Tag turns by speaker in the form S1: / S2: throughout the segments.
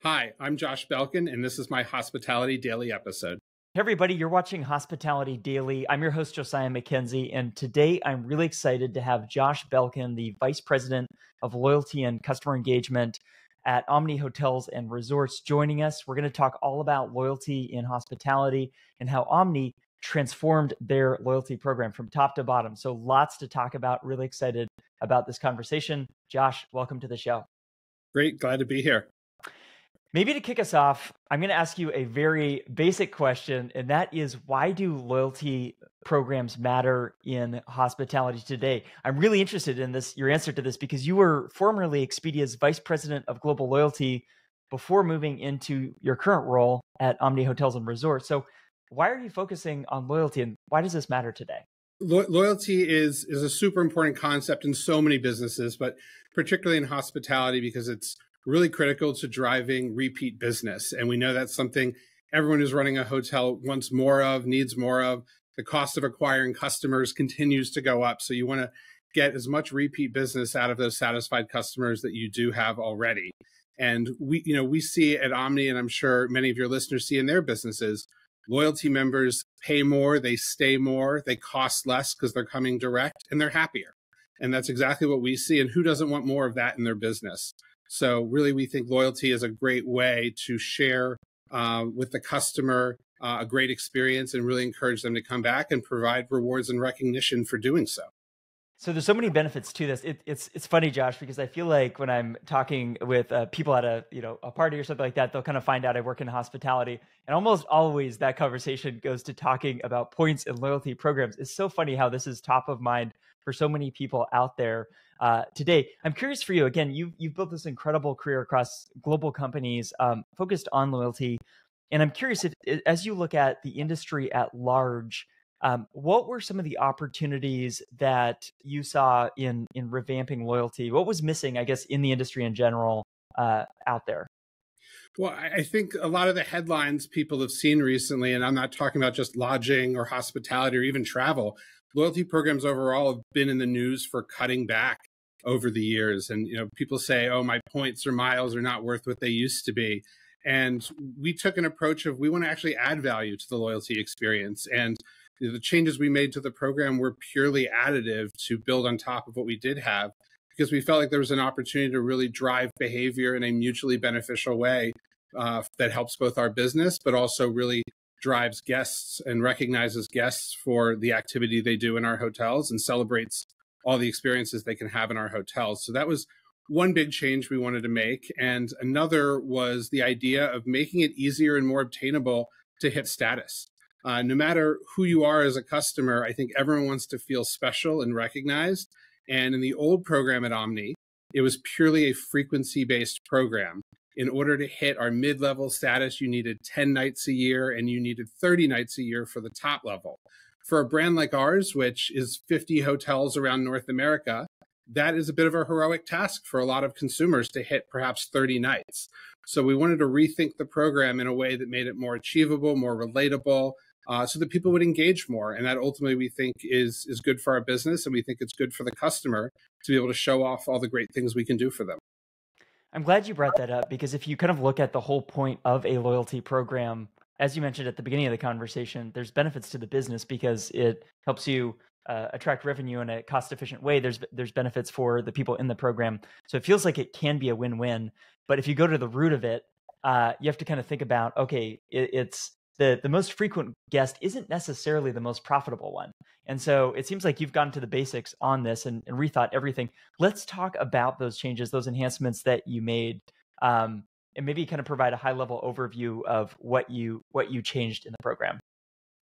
S1: Hi, I'm Josh Belkin, and this is my Hospitality Daily episode.
S2: Hey everybody, you're watching Hospitality Daily. I'm your host, Josiah McKenzie, and today I'm really excited to have Josh Belkin, the Vice President of Loyalty and Customer Engagement at Omni Hotels and Resorts, joining us. We're going to talk all about loyalty in hospitality and how Omni transformed their loyalty program from top to bottom. So lots to talk about. Really excited about this conversation. Josh, welcome to the show.
S1: Great, glad to be here.
S2: Maybe to kick us off, I'm going to ask you a very basic question, and that is, why do loyalty programs matter in hospitality today? I'm really interested in your answer to this, because you were formerly Expedia's Vice President of Global Loyalty before moving into your current role at Omni Hotels and Resorts. So why are you focusing on loyalty, and why does this matter today?
S1: Loyalty is a super important concept in so many businesses, but particularly in hospitality, because it's really critical to driving repeat business. And we know that's something everyone who's running a hotel wants more of, needs more of. The cost of acquiring customers continues to go up. So you want to get as much repeat business out of those satisfied customers that you do have already. And we see at Omni, and I'm sure many of your listeners see in their businesses, loyalty members pay more, they stay more, they cost less because they're coming direct, and they're happier. And that's exactly what we see. And who doesn't want more of that in their business? So really, we think loyalty is a great way to share with the customer a great experience and really encourage them to come back and provide rewards and recognition for doing so.
S2: So there's so many benefits to this. It's funny, Josh, because I feel like when I'm talking with people at a party or something like that, they'll kind of find out I work in hospitality, and almost always that conversation goes to talking about points and loyalty programs. It's so funny how this is top of mind for so many people out there today. I'm curious for you. Again, you've built this incredible career across global companies focused on loyalty, and I'm curious if, as you look at the industry at large, what were some of the opportunities that you saw in revamping loyalty? What was missing, I guess, in the industry in general out there?
S1: Well, I think a lot of the headlines people have seen recently, and I'm not talking about just lodging or hospitality or even travel, loyalty programs overall have been in the news for cutting back over the years. And people say, oh, my points or miles are not worth what they used to be. And we took an approach of, we want to actually add value to the loyalty experience. And the changes we made to the program were purely additive to build on top of what we did have, because we felt like there was an opportunity to really drive behavior in a mutually beneficial way that helps both our business, but also really drives guests and recognizes guests for the activity they do in our hotels and celebrates all the experiences they can have in our hotels. So that was one big change we wanted to make. And another was the idea of making it easier and more obtainable to hit status. No matter who you are as a customer, I think everyone wants to feel special and recognized. And in the old program at Omni, it was purely a frequency-based program. In order to hit our mid-level status, you needed 10 nights a year, and you needed 30 nights a year for the top level. For a brand like ours, which is 50 hotels around North America, that is a bit of a heroic task for a lot of consumers to hit perhaps 30 nights. So we wanted to rethink the program in a way that made it more achievable, more relatable, so that people would engage more. And that ultimately we think is good for our business, and we think it's good for the customer to be able to show off all the great things we can do for them.
S2: I'm glad you brought that up, because if you kind of look at the whole point of a loyalty program, as you mentioned at the beginning of the conversation, there's benefits to the business because it helps you attract revenue in a cost-efficient way. There's benefits for the people in the program. So it feels like it can be a win-win. But if you go to the root of it, you have to kind of think about, okay, it's the most frequent guest isn't necessarily the most profitable one. And so it seems like you've gone to the basics on this and rethought everything. Let's talk about those changes, those enhancements that you made, and maybe kind of provide a high-level overview of what you changed in the program.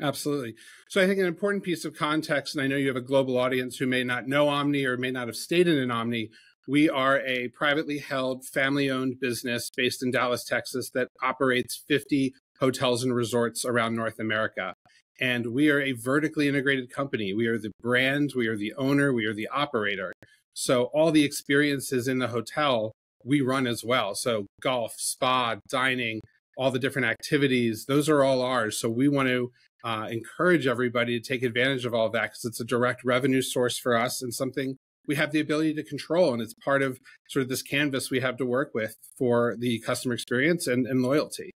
S1: Absolutely. So I think an important piece of context, and I know you have a global audience who may not know Omni or may not have stayed in an Omni, we are a privately held, family-owned business based in Dallas, Texas, that operates 50 hotels and resorts around North America. And we are a vertically integrated company. We are the brand, we are the owner, we are the operator. So all the experiences in the hotel, we run as well. So golf, spa, dining, all the different activities, those are all ours. So we want to encourage everybody to take advantage of all of that, because it's a direct revenue source for us and something we have the ability to control. And it's part of sort of this canvas we have to work with for the customer experience and loyalty.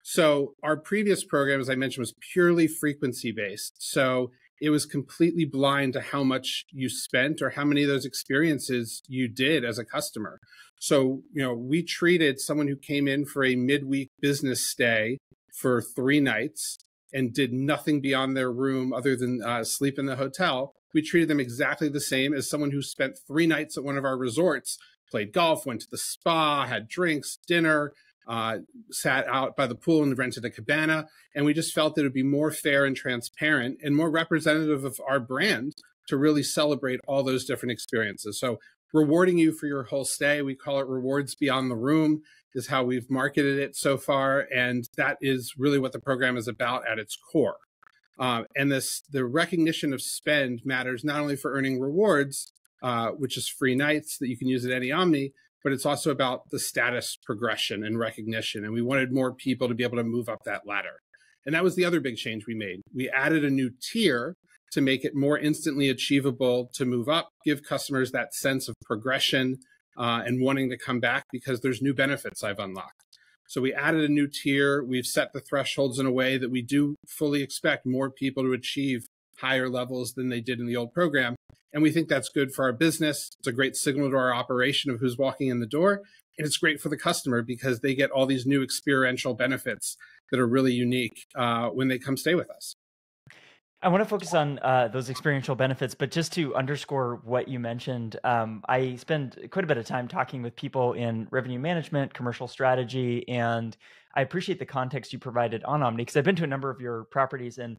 S1: So our previous program, as I mentioned, was purely frequency based. So it was completely blind to how much you spent or how many of those experiences you did as a customer. So, we treated someone who came in for a midweek business stay for 3 nights and did nothing beyond their room other than sleep in the hotel. We treated them exactly the same as someone who spent 3 nights at one of our resorts, played golf, went to the spa, had drinks, dinner, sat out by the pool and rented a cabana. And we just felt that it would be more fair and transparent and more representative of our brand to really celebrate all those different experiences. So rewarding you for your whole stay, we call it rewards beyond the room, is how we've marketed it so far. And that is really what the program is about at its core. And the recognition of spend matters not only for earning rewards, which is free nights that you can use at any Omni, but it's also about the status progression and recognition. And we wanted more people to be able to move up that ladder. And that was the other big change we made. We added a new tier to make it more instantly achievable to move up, give customers that sense of progression and wanting to come back because there's new benefits I've unlocked. So we added a new tier. We've set the thresholds in a way that we do fully expect more people to achieve higher levels than they did in the old program. And we think that's good for our business. It's a great signal to our operation of who's walking in the door. And it's great for the customer because they get all these new experiential benefits that are really unique when they come stay with us.
S2: I want to focus on those experiential benefits, but just to underscore what you mentioned, I spend quite a bit of time talking with people in revenue management, commercial strategy, and I appreciate the context you provided on Omni because I've been to a number of your properties and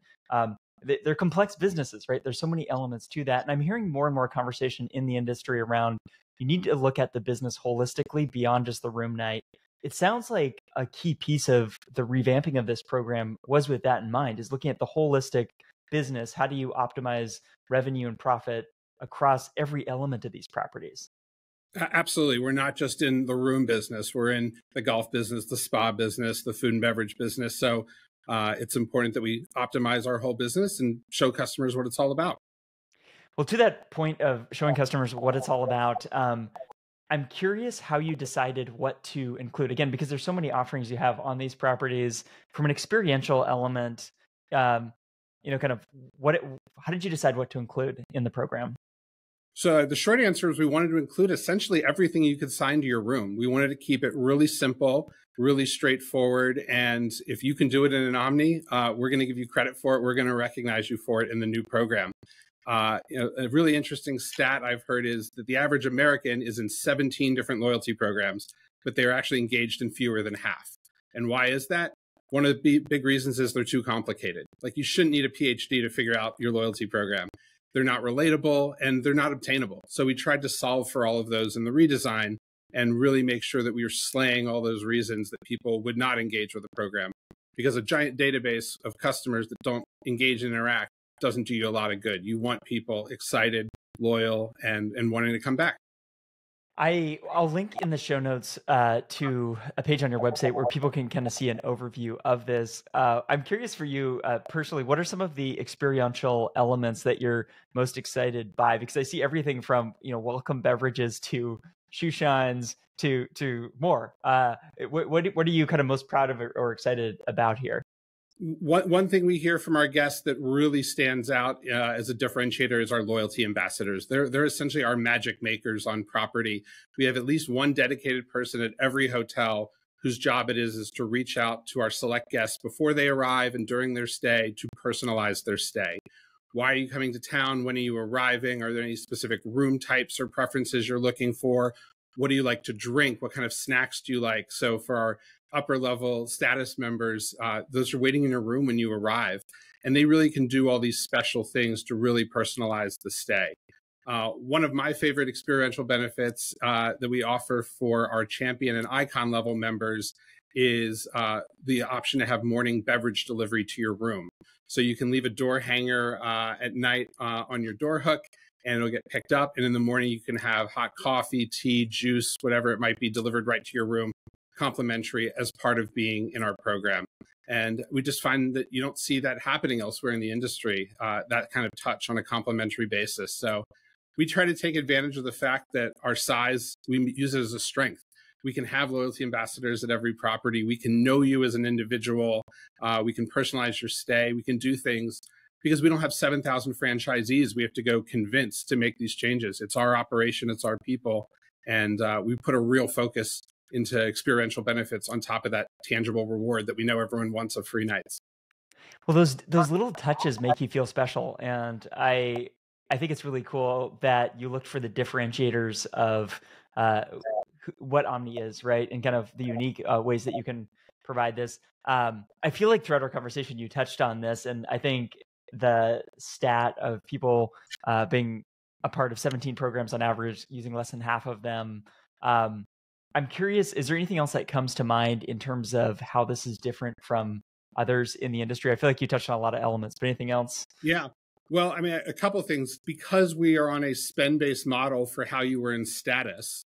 S2: they're complex businesses, right? There's so many elements to that. And I'm hearing more and more conversation in the industry around you need to look at the business holistically beyond just the room night. It sounds like a key piece of the revamping of this program was with that in mind, is looking at the holistic business. How do you optimize revenue and profit across every element of these properties?
S1: Absolutely. We're not just in the room business. We're in the golf business, the spa business, the food and beverage business. So it's important that we optimize our whole business and show customers what it's all about.
S2: Well, to that point of showing customers what it's all about, I'm curious how you decided what to include. Again, because there's so many offerings you have on these properties from an experiential element. Kind of how did you decide what to include in the program?
S1: So the short answer is we wanted to include essentially everything you could sign to your room. We wanted to keep it really simple, really straightforward. And if you can do it in an Omni, we're going to give you credit for it. We're going to recognize you for it in the new program. A really interesting stat I've heard is that the average American is in 17 different loyalty programs, but they're actually engaged in fewer than half. And why is that? One of the big reasons is they're too complicated. Like you shouldn't need a PhD to figure out your loyalty program. They're not relatable and they're not obtainable. So we tried to solve for all of those in the redesign and really make sure that we were slaying all those reasons that people would not engage with the program. Because a giant database of customers that don't engage and interact doesn't do you a lot of good. You want people excited, loyal, and wanting to come back.
S2: I'll link in the show notes to a page on your website where people can kind of see an overview of this. I'm curious for you personally, what are some of the experiential elements that you're most excited by? Because I see everything from welcome beverages to shoe shines to more. What are you kind of most proud of or excited about here?
S1: One thing we hear from our guests that really stands out as a differentiator is our loyalty ambassadors. They're essentially our magic makers on property. We have at least one dedicated person at every hotel whose job it is to reach out to our select guests before they arrive and during their stay to personalize their stay. Why are you coming to town? When are you arriving? Are there any specific room types or preferences you're looking for? What do you like to drink? What kind of snacks do you like? So for our upper level status members, those are waiting in your room when you arrive. And they really can do all these special things to really personalize the stay. One of my favorite experiential benefits that we offer for our champion and icon level members is the option to have morning beverage delivery to your room. So you can leave a door hanger at night on your door hook and it'll get picked up. And in the morning, you can have hot coffee, tea, juice, whatever it might be delivered right to your room, complimentary as part of being in our program. And we just find that you don't see that happening elsewhere in the industry, that kind of touch on a complimentary basis. So we try to take advantage of the fact that our size, we use it as a strength. We can have loyalty ambassadors at every property. We can know you as an individual. We can personalize your stay. We can do things because we don't have 7,000 franchisees we have to go convince to make these changes. It's our operation, it's our people. And we put a real focus into experiential benefits on top of that tangible reward that we know everyone wants of free nights.
S2: Well, those little touches make you feel special, and I think it's really cool that you looked for the differentiators of uh, what Omni is, right, and kind of the unique ways that you can provide this. I feel like throughout our conversation, you touched on this, and I think the stat of people being a part of 17 programs on average, using less than half of them. Um, I'm curious, is there anything else that comes to mind in terms of how this is different from others in the industry? I feel like you touched on a lot of elements, but anything else?
S1: Yeah. Well, I mean, a couple of things. Because we are on a spend-based model for how you were in status,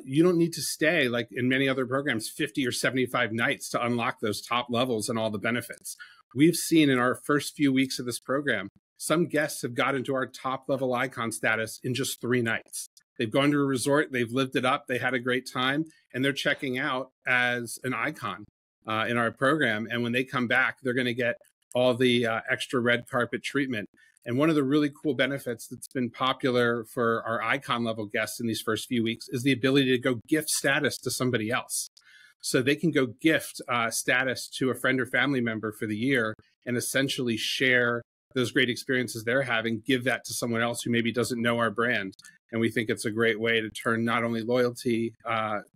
S1: you don't need to stay like in many other programs 50 or 75 nights to unlock those top levels and all the benefits. We've seen in our first few weeks of this program, some guests have got into our top level icon status in just 3 nights. They've gone to a resort, they've lived it up, they had a great time, and they're checking out as an icon in our program. And when they come back, they're going to get all the extra red carpet treatment. And one of the really cool benefits that's been popular for our icon level guests in these first few weeks is the ability to go gift status to somebody else. So they can go gift status to a friend or family member for the year and essentially share those great experiences they're having, give that to someone else who maybe doesn't know our brand. And we think it's a great way to turn not only loyalty,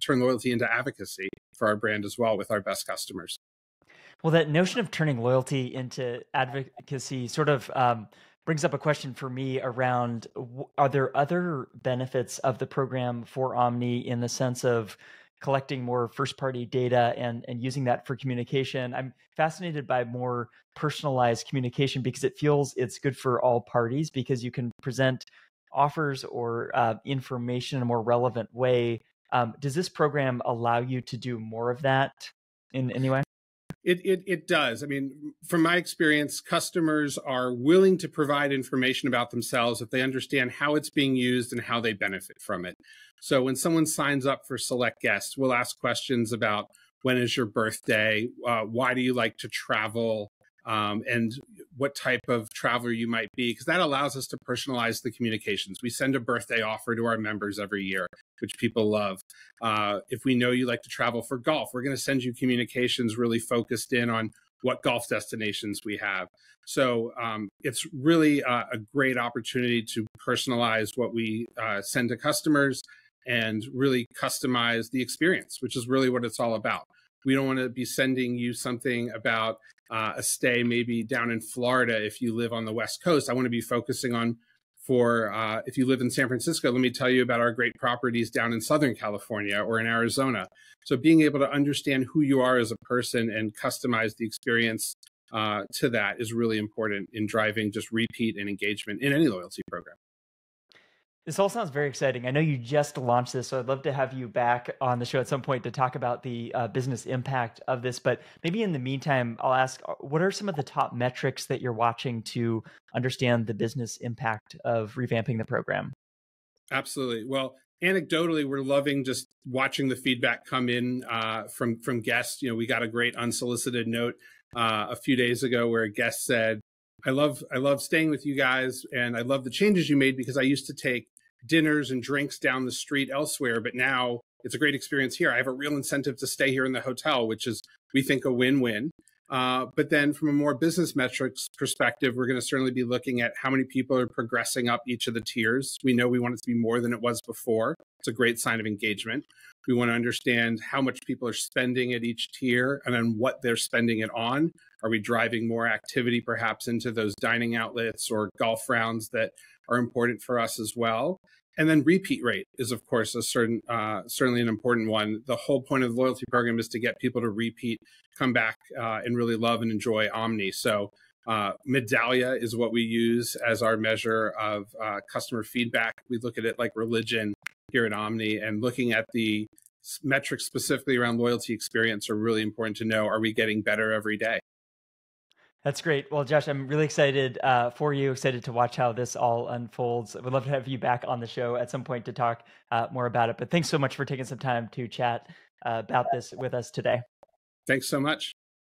S1: turn loyalty into advocacy for our brand as well with our best customers.
S2: Well, that notion of turning loyalty into advocacy sort of brings up a question for me around are there other benefits of the program for Omni in the sense of collecting more first party data and using that for communication? I'm fascinated by more personalized communication because it feels it's good for all parties because you can present offers or information in a more relevant way. Does this program allow you to do more of that in any way?
S1: It does. I mean, from my experience, customers are willing to provide information about themselves if they understand how it's being used and how they benefit from it. So when someone signs up for Select Guests, we'll ask questions about when is your birthday, why do you like to travel, and what type of traveler you might be, because that allows us to personalize the communications. We send a birthday offer to our members every year, which people love. If we know you like to travel for golf, we're going to send you communications really focused in on what golf destinations we have. So it's really a great opportunity to personalize what we send to customers and really customize the experience, which is really what it's all about. We don't want to be sending you something about a stay maybe down in Florida if you live on the West Coast. I want to be focusing on if you live in San Francisco, let me tell you about our great properties down in Southern California or in Arizona. So being able to understand who you are as a person and customize the experience to that is really important in driving just repeat and engagement in any loyalty program.
S2: This all sounds very exciting. I know you just launched this, so I'd love to have you back on the show at some point to talk about the business impact of this. But maybe in the meantime, I'll ask, what are some of the top metrics that you're watching to understand the business impact of revamping the program?
S1: Absolutely. Well, anecdotally, we're loving just watching the feedback come in from guests. You know, we got a great unsolicited note a few days ago where a guest said, I love staying with you guys, and I love the changes you made because I used to take dinners and drinks down the street elsewhere, but now it's a great experience here. I have a real incentive to stay here in the hotel, which is, we think, a win-win. But then from a more business metrics perspective, we're going to certainly be looking at how many people are progressing up each of the tiers. We know we want it to be more than it was before. It's a great sign of engagement. We want to understand how much people are spending at each tier and then what they're spending it on. Are we driving more activity perhaps into those dining outlets or golf rounds that are important for us as well? And then repeat rate is, of course, certainly an important one. The whole point of the loyalty program is to get people to repeat, come back, and really love and enjoy Omni. So Medallia is what we use as our measure of customer feedback. We look at it like religion here at Omni, and looking at the metrics specifically around loyalty experience are really important to know. Are we getting better every day?
S2: That's great. Well, Josh, I'm really excited for you, excited to watch how this all unfolds. I would love to have you back on the show at some point to talk more about it. But thanks so much for taking some time to chat about this with us today.
S1: Thanks so much.